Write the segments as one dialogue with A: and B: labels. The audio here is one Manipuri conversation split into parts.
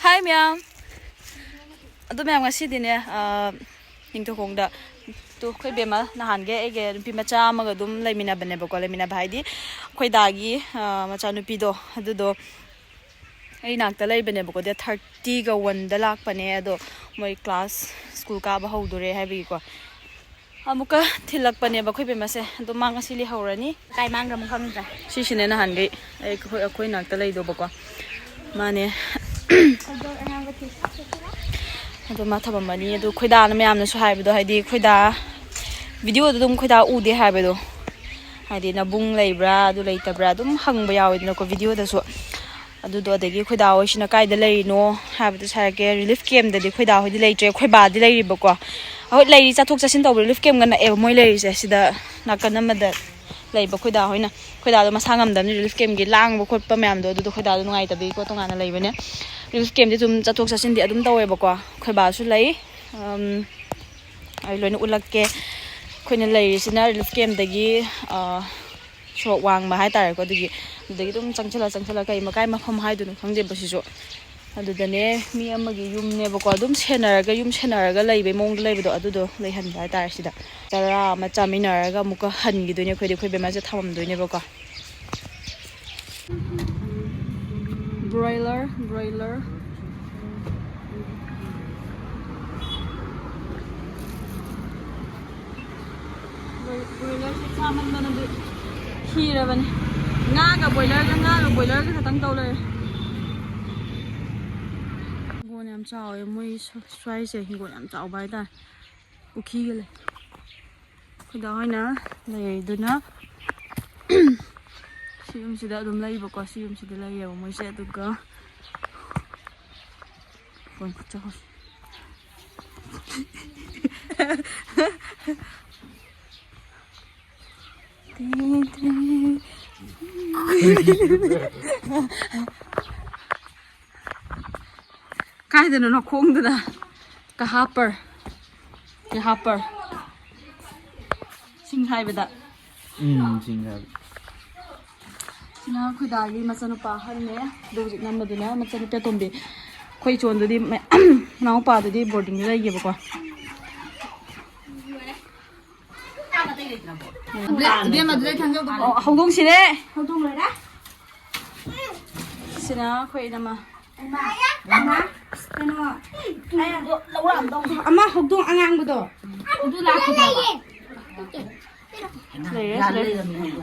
A: Hi ma'am. Ado ma'am ngasidine Hingningda tu khoi bema nahange ege nupi macha amaga dum leiminabane bako leiminaba haidi khoi dagi macha nupi do adudo ai nakta leibane bako de 30 ga 1 da lakpane ado moi class school ka ba hodure haibi ko amuka thilakpane ba khoi bema se ado manga sili haurani kai mangra mu khangda sisine nahange ai khoi nakta leido bako mane ado mataba mani ado khoida na mayamna su haibido haidi khoida video dum khoida ude haibido haidi na bung leibra adu leitabra dum hangba yawidna ko video da su adu do adagi khoida hoisina kaida leino haibido sarake relief camp da di khoida hoidi leitre khoiba di leiriba ko hoi leiri chathok chasin tawbe relief camp gana e moi leiri se sida nakana mada leiba khoida hoina khoida do masangam da relief camp gi langba khotpa mayam do adu khoida do ngai tabi ko tongana leibane relief camp di tum chathok chasin di adum tawe ba ko khoiba su lei ai loina ulakke khoina leiri sina relief camp dagi so wang ma hai tar ko digi dum changchala kai makai mafam hai dun khangde basisu adu dane mi amagi yum ne ba ko dum senaraga leibe mong leibedo adu do leihan hai tar sida tara ma chaminaraga muka hangi doine khoi de khoi be ma se thamam doine ba ko broiler broiler se chaman mana bi hira bane nga ga broiler ga khatang taw le gon yam chaw e moi swai se gon yam chaw bai ta ukhi ge le khoda haina le duna sium sida dum lai ba ko sium sida lai ya moi se du ga kon chaw cái gì nó khung thế nào cái hopper sinh hai vậy đó
B: sinh hai
A: nó khơi đài đi mà sao nó pa hơn nè đồ gì nằm ở đây nè mà sao nó pe tôm đi khơi trốn rồi đi mẹ nó pa rồi đi boarding đây gì vậy con dia mà đây thằng đâu không đúng gì đấy không đúng rồi đó xin nó khơi nè mà Enma, Enma, ayah, lâu lắm đâu. Amma học tung anh ăn bữa Itu lah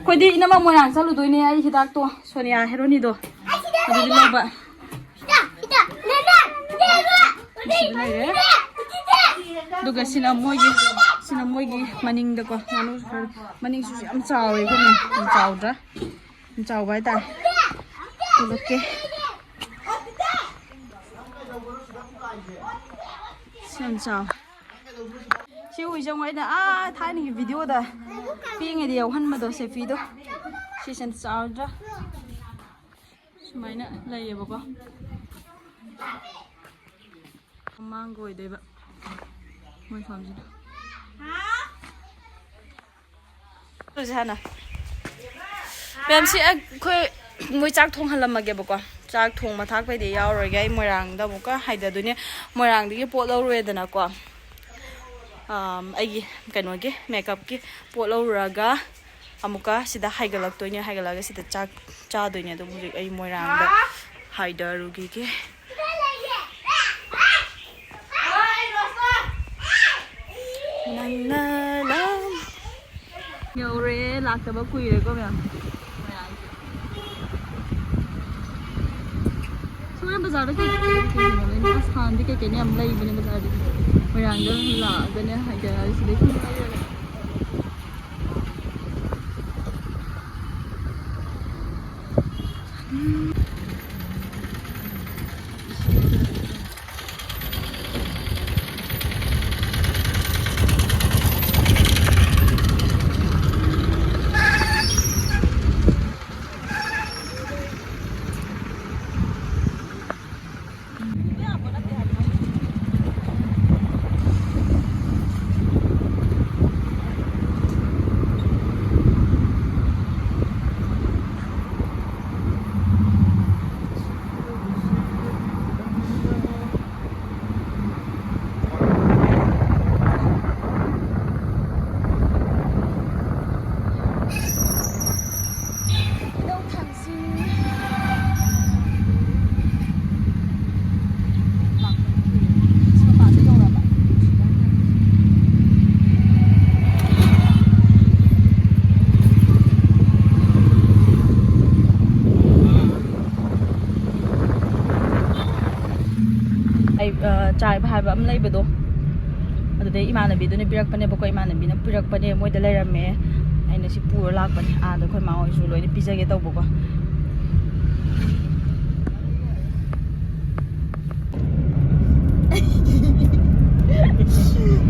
A: Kau di nama mau yang selalu tu ini ayah kita tu, Sonia Heroni tu. Ada di mana pak? Duga sina moigi maning dah ko, maning susi am caw itu ni, am caw baik dah. Tu okey. Xem sao siêu huy trong ấy là thái này video đó phi ngày điều hơn mà đồ xe phi đó xem sao đó máy nữa đây vậy bố mang ngồi đây vậy muốn làm gì rồi sao nào em sẽ khơi mui chắc thong hẳn mà kìa bố chắc thong mà thác về để yao rồi cái mồi rang đâu có hay được nè mồi rang thì cái bộ lâu rồi đó nè qua ai cái nói cái makeup cái bộ lâu rồi ga amuka sida hay cái lắc tôi nhá hay cái lắc sida chắc cha tôi nhá tôi muốn ai mồi rang đó hay được rồi cái nang na nhiều rồi lạc tới bao quỳ rồi có mày Soalnya bazar itu ini asal di kayak ni amlai bini bazar di, orang dah lah, bini ada sedikit. จ่ายพายแบบอะไรแบบดูเดี๋ยวอิมานบีตัวนี้พิรักปนเนี่ยบอกว่าอิมานบีนั้นพิรักปนเนี่ยมวยแต่เลยระเมะไอ้เนี่ยสิปูรักปนเดี๋ยวค่อยมาเอาสู่เลยนี่พิจารณาตัวบอกว่า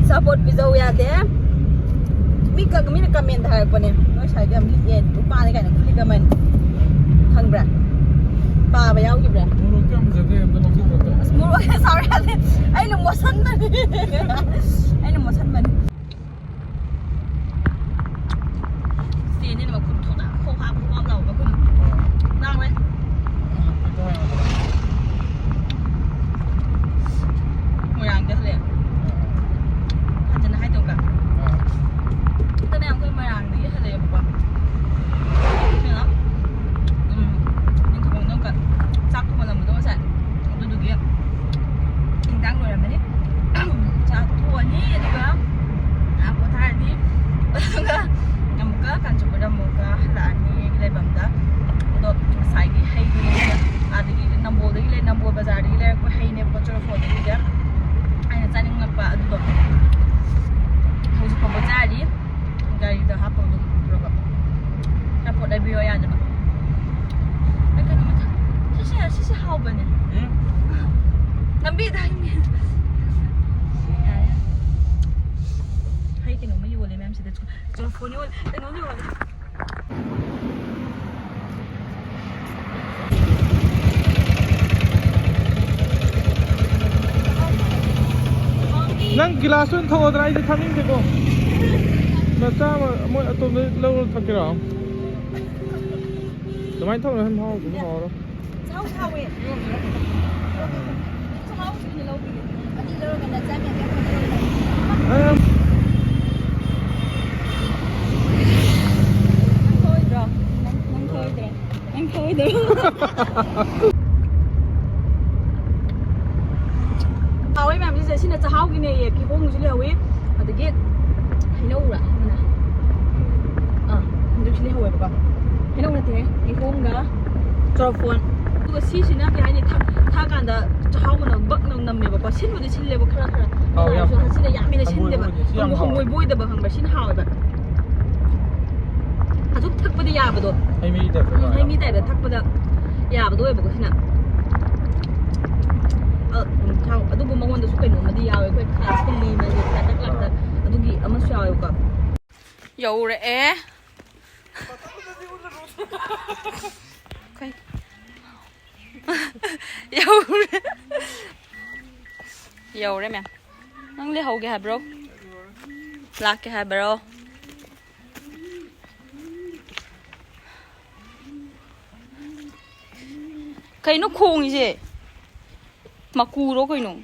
A: support bisa ya deh mika kamen thai pone no sai gam li ye tu pa ne kai na li kamen khang bra pa ba yaw ki bra muro kam jade am no ki bra muro sorry ai no mosan man ai no mosan man si ni ma kun thona kho ha bu om law ba kun nang mai mo yang de le
B: Nang gilasun thaw drai de thaning de ko na cha ma mo atom de lo thak ra mai thaw han thaw cũng ho đó
A: thao ấy thao thì lâu bị đi lâu gần là cha mẹ em thôi rồi anh thôi được ấy mà bây giờ xin là cháu cái này cái con người liều ấy ở đây kia hay lâu rồi nè được xin liều rồi bà hay lâu là thế cái con đó cho phun tôi xin xin cái này thà cả đó cháu mà nó bận nó nằm mày bà xin một xin liều bà khara khara rồi xin là giảm mình là xin để bà không ngồi bôi để bà hàng bà xin hào bà giúp thắc bà đi nhà bà đó hay mi tại thắc bà đó nhà bà đó bà có xin à thao adubu mangondda su kaino madi yawe ko khas ko mi ma ta tak lak ta adugi ama su yawe ko yaure kai yaure me nang le hoge ha bro lak ke ha bro kai no khong je mà cù đó coi nụ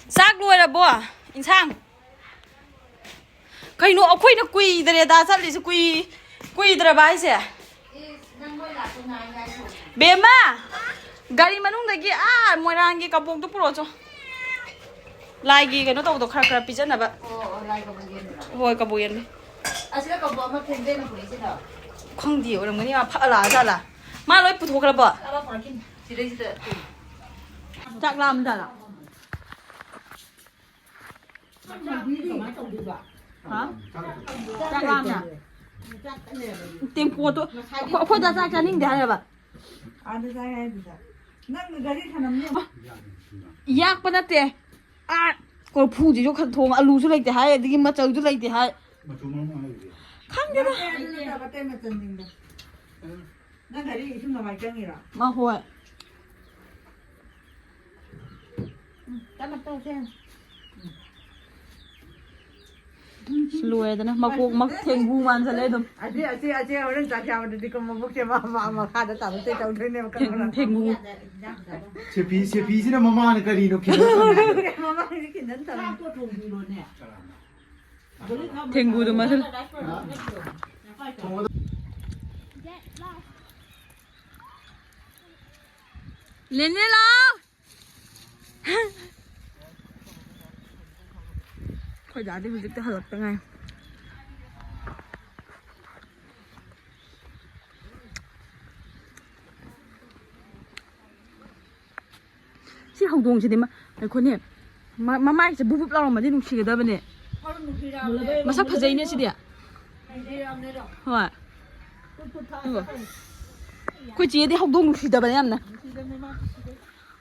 A: xác đuôi là bố à anh sang cái nụ quỳ nó quỳ đây ta sát đi quỳ đây bài gì bé mà gari mà nung đây kia mua ra cái cặp bông tôi pro cho lại cái nó tao khá khá pizza nè bạn hồi cặp bông đi không điều là người nào phá lá ra là mà nói phụ thuộc là bỏ chắc làm ra là hả chắc làm nè tìm phụ tôi phải ra ra cho nên để hay là bà yak pa nate ko phu ji jo khan thong alu su lai te hai digi ma chau ju lai te hai khang de na gari isum na mai changira ma hoi ta ma tau sen lùi đó nè mà cuộc mặc thèn bu man ra lên rồi
C: ở đây trả theo thì còn một bức chè mà khai đã tạo cái tàu thế này mà cần
A: thèn bu
B: xe phí chứ là mama này cái gì nó kia
C: mama này cái nến tao
A: thèn bu đó mà thôi lên đi lo khỏi giá đi mình ta hợp tăng ngày ꯍꯧꯗꯣꯡꯁꯤꯗꯤ ꯑꯩꯈꯣꯏꯅꯦ ꯃꯃꯥꯏꯁꯦ ꯕꯨꯞ ꯕꯨꯞ ꯂꯥꯎꯔꯝꯃꯗꯤ ꯅꯨꯡꯁꯤꯒꯗꯕꯅꯦ ꯃꯁꯛ ꯐꯖꯩꯅꯦ ꯁꯤꯗꯤ ꯍꯣꯏ ꯑꯩꯈꯣꯏ ꯆꯦꯗꯤ ꯍꯧꯗꯣꯡ ꯅꯨꯡꯁꯤꯗꯕꯅꯦ ꯌꯥꯝꯅ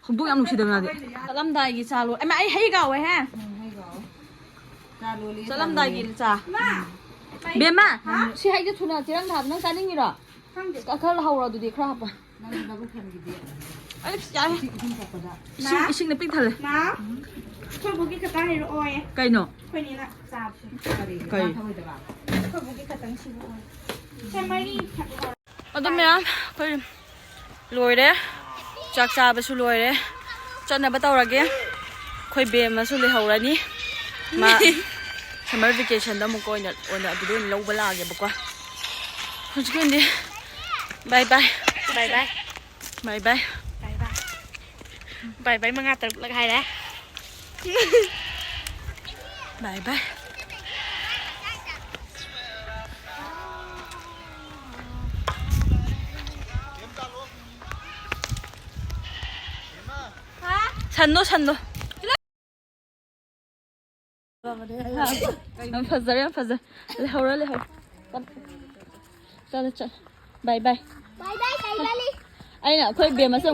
A: ꯍꯧꯗꯣꯡ ꯌꯥꯝ ꯅꯨꯡꯁꯤꯗꯕꯅꯗꯤ ꯆꯠꯂꯝꯗꯥꯏꯒꯤ ꯆꯥ ꯂꯣ ꯑꯩ ꯍꯩ ꯀꯥꯎꯋꯦ ꯍꯦ ꯆꯠꯂꯝꯗꯥꯏꯒꯤ ꯆꯥ ꯕꯦꯝꯃ ꯁꯤ ꯍꯩꯁꯦ ꯊꯨꯅ ꯆꯦꯔꯪ ꯊꯥꯕ ꯅꯪ ꯆꯥꯅꯤꯡꯉꯤꯔꯣ ꯈꯔ ꯍꯧꯔꯣ ꯑꯗꯨꯗꯤ ꯈꯔ ꯍꯥꯞꯄ ꯏꯁꯤꯡꯅ ꯄꯤꯛ ꯊꯜꯂꯦ
C: ꯑꯩꯈꯣꯏꯕꯨꯒꯤ ꯈꯛꯇꯪ ꯍꯩꯔꯛꯑꯣꯌꯦ
A: ꯀꯩꯅꯣ
C: ꯑꯩꯈꯣꯏꯅꯤꯅ ꯆꯥꯕꯁꯦ
A: ꯀꯩ
C: ꯑꯩꯈꯣꯏꯕꯨꯒꯤ ꯈꯛꯇꯪ ꯁꯤꯕꯨꯑꯣꯌꯦ ꯁꯦ ꯃꯔꯤ
A: ꯑꯗꯨ ꯃꯌꯥꯝ ꯑꯩꯈꯣꯏ ꯂꯣꯏꯔꯦ ꯆꯥꯛ ꯆꯥꯕꯁꯨ ꯂꯣꯏꯔꯦ ꯆꯠꯅꯕ ꯇꯧꯔꯒꯦ ꯑꯩꯈꯣꯏ ꯕꯦꯝ ꯑꯃꯁꯨ ꯂꯩꯍꯧꯔꯅꯤ ꯃꯥ ꯁꯝꯃꯔ ꯚꯦꯀꯦꯁꯟꯗ ꯑꯃꯨꯛꯀ ꯑꯣꯏꯅ ꯑꯗꯨꯗ ꯑꯣꯏꯅ ꯂꯧꯕ ꯂꯥꯛꯑꯒꯦꯕꯀꯣ ꯍꯧꯖꯤꯛꯀꯥꯟꯗꯤ ꯕꯥꯏ ꯕꯥꯏ
D: ꯕꯥꯏ ꯕꯥꯏ
A: ꯕꯥꯏ ꯕꯥꯏ
D: ꯕꯥꯏ ꯕꯥꯏ 5 6 ꯍꯥꯏꯔꯦ
A: ꯕꯥꯏ ꯕꯥꯏ 산노 ꯌꯥꯝ ꯐꯖꯔꯦ ꯌꯥꯝ ꯐꯖꯔꯦ ꯂꯩꯍꯧꯔ ꯆꯠ ꯕꯥꯏ ꯕꯥꯏ ꯑꯩꯅ ꯑꯩꯈꯣꯏ ꯕꯦꯝ ꯑꯃꯁꯨ